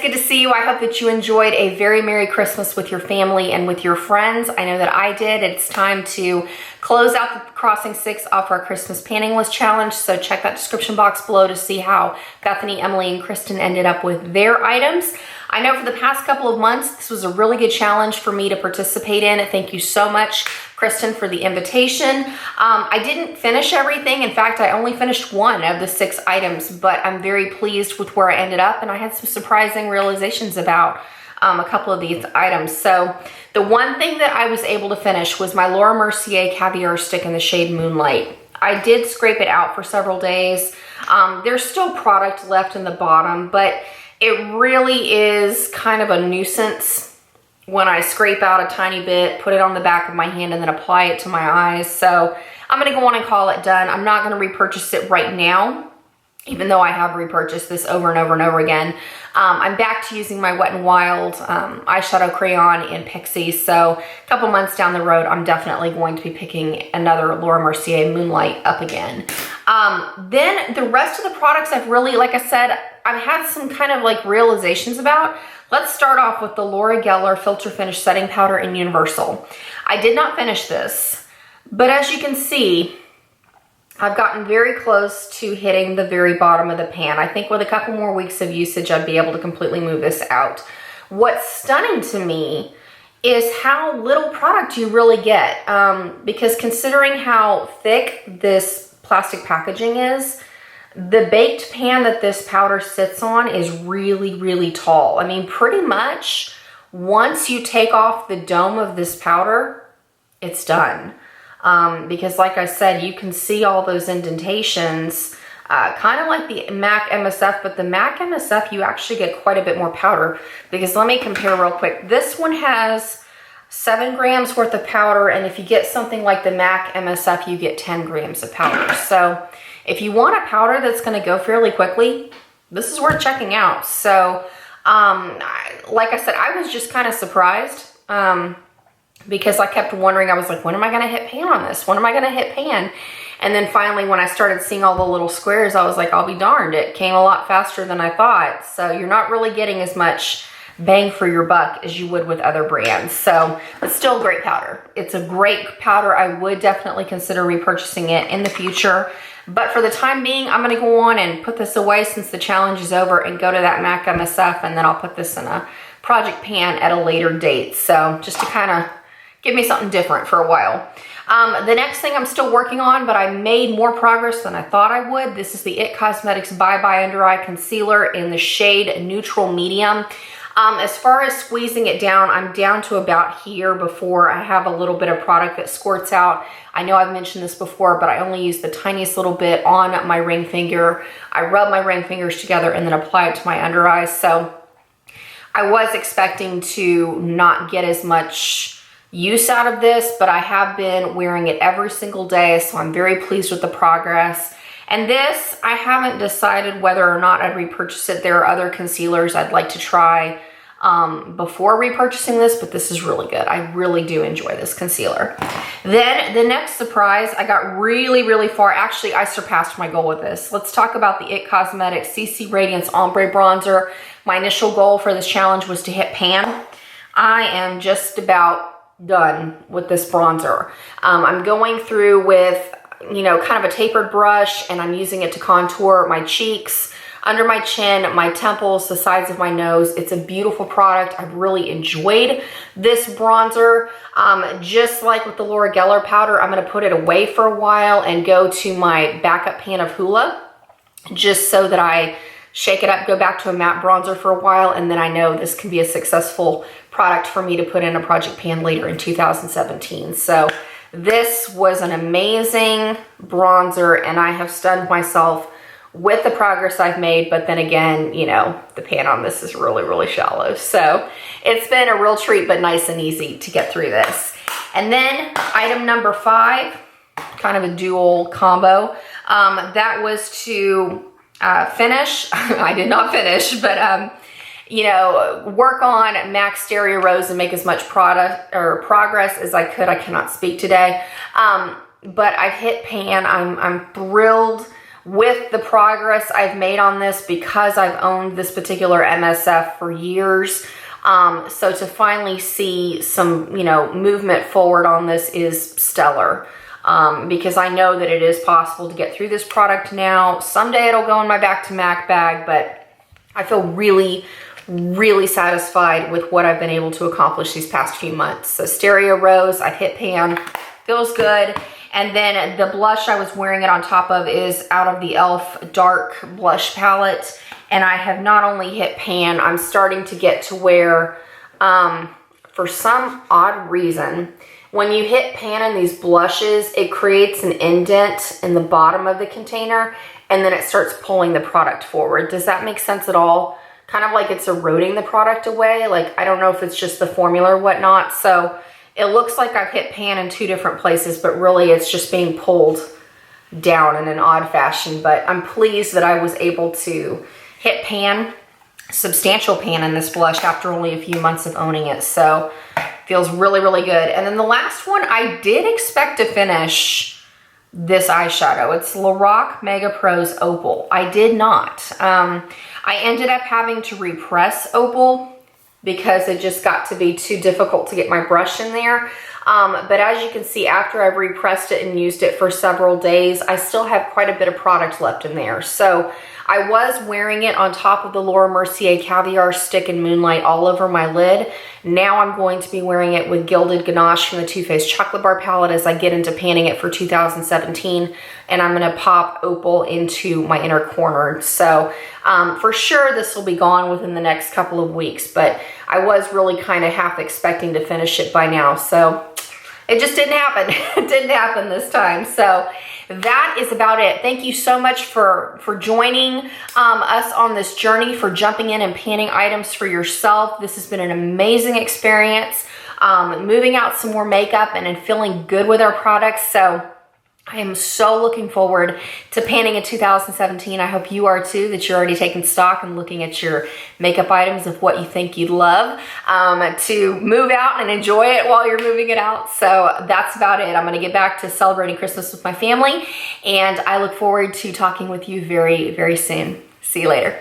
good to see you. I hope that you enjoyed a very Merry Christmas with your family and with your friends. I know that I did. It's time to close out the Crossing 6 off our Christmas panning list challenge. So check that description box below to see how Bethany, Emilee, and Kristen ended up with their items. I know for the past couple of months, this was a really good challenge for me to participate in. Thank you so much, Kristen, for the invitation. I didn't finish everything. In fact, I only finished one of the 6 items, but I'm very pleased with where I ended up, and I had some surprising realizations about a couple of these items. So the one thing that I was able to finish was my Mercier Caviar stick in the shade Moonlight. I did scrape it out for several days. There's still product left in the bottom, but it really is kind of a nuisance when I scrape out a tiny bit, put it on the back of my hand, and then apply it to my eyes. So I'm gonna go on and call it done. I'm not gonna repurchase it right now, even though I have repurchased this over and over and over again. I'm back to using my Wet n Wild eyeshadow crayon in Pixie. So a couple months down the road, I'm definitely going to be picking another Mercier Moonlight up again. Then the rest of the products I've really, like I said, I've had some kind of like realizations about. Let's start off with the Gellar Filter Finish Setting Powder in Universal. I did not finish this, but as you can see, I've gotten very close to hitting the very bottom of the pan. I think with a couple more weeks of usage, I'd be able to completely move this out. What's stunning to me is how little product you really get, because considering how thick this plastic packaging is, the baked pan that this powder sits on is really, really tall. I mean, pretty much once you take off the dome of this powder, it's done. Because like I said, you can see all those indentations, kind of like the MAC MSF, but the MAC MSF, you actually get quite a bit more powder, because let me compare real quick. This one has 7 grams worth of powder, and if you get something like the MAC MSF, you get 10 grams of powder. So if you want a powder that's going to go fairly quickly, this is worth checking out. So like I said, I was just kind of surprised, because I kept wondering, I was like, when am I going to hit pan on this? When am I going to hit pan? And then finally, when I started seeing all the little squares, I was like, I'll be darned. It came a lot faster than I thought. So you're not really getting as much bang for your buck as you would with other brands. So it's still a great powder. It's a great powder. I would definitely consider repurchasing it in the future. But for the time being, I'm going to go on and put this away since the challenge is over and go to that MAC MSF, and then I'll put this in a project pan at a later date. So just to kind of give me something different for a while. The next thing I'm still working on, but I made more progress than I thought I would. This is the IT Cosmetics Bye Bye Under Eye Concealer in the shade Neutral Medium. As far as squeezing it down, I'm down to about here before I have a little bit of product that squirts out. I know I've mentioned this before, but I only use the tiniest little bit on my ring finger. I rub my ring fingers together and then apply it to my under eyes. So I was expecting to not get as much use out of this, but I have been wearing it every single day, so I'm very pleased with the progress. And this, I haven't decided whether or not I'd repurchase it. There are other concealers I'd like to try before repurchasing this, but this is really good. I really do enjoy this concealer. Then the next surprise, I got really, really far. Actually, I surpassed my goal with this. Let's talk about the IT Cosmetics CC Radiance Ombre Bronzer. My initial goal for this challenge was to hit pan. I am just about done with this bronzer. I'm going through with, you know, kind of a tapered brush, and I'm using it to contour my cheeks, under my chin, my temples, the sides of my nose. It's a beautiful product. I've really enjoyed this bronzer. Just like with the Gellar powder, I'm going to put it away for a while and go to my backup pan of Hoola, just so that I shake it up, go back to a matte bronzer for a while, and then I know this can be a successful product for me to put in a project pan later in 2017. So this was an amazing bronzer, and I have stunned myself with the progress I've made, but then again, you know, the pan on this is really, really shallow. So it's been a real treat, but nice and easy to get through this. And then item number 5, kind of a dual combo, that was to finish. I did not finish, but you know, work on MAC Stereo Rose and make as much product or progress as I could. I cannot speak today, but I've hit pan. I'm thrilled with the progress I've made on this, because I've owned this particular MSF for years. So to finally see some, you know, movement forward on this is stellar. Because I know that it is possible to get through this product now. Someday it'll go in my back to MAC bag, but I feel really, really satisfied with what I've been able to accomplish these past few months. So Stereo Rose, I hit pan, feels good. And then the blush I was wearing it on top of is out of the e.l.f. Dark Blush Palette. And I have not only hit pan, I'm starting to get to where, for some odd reason, when you hit pan in these blushes, it creates an indent in the bottom of the container, and then it starts pulling the product forward. Does that make sense at all? Kind of like it's eroding the product away. Like, I don't know if it's just the formula or whatnot. So it looks like I've hit pan in 2 different places, but really it's just being pulled down in an odd fashion. But I'm pleased that I was able to hit pan, substantial pan in this blush after only a few months of owning it. So feels really, really good. And then the last one, I did expect to finish this eyeshadow. It's Lorac Mega Pros Opal. I did not. I ended up having to repress Opal because it just got to be too difficult to get my brush in there. But as you can see, after I've repressed it and used it for several days, I still have quite a bit of product left in there. So I was wearing it on top of the Laura Mercier Caviar Stick in Moonlight all over my lid. Now I'm going to be wearing it with Gilded Ganache from the Too Faced Chocolate Bar palette as I get into panning it for 2017. And I'm going to pop Opal into my inner corner. So for sure this will be gone within the next couple of weeks. But I was really kind of half expecting to finish it by now. So it just didn't happen. It didn't happen this time. So that is about it. Thank you so much for joining us on this journey, for jumping in and panning items for yourself. This has been an amazing experience, moving out some more makeup and feeling good with our products. So I am so looking forward to panning in 2017. I hope you are too, that you're already taking stock and looking at your makeup items of what you think you'd love to move out and enjoy it while you're moving it out. So that's about it. I'm going to get back to celebrating Christmas with my family, and I look forward to talking with you very, very soon. See you later.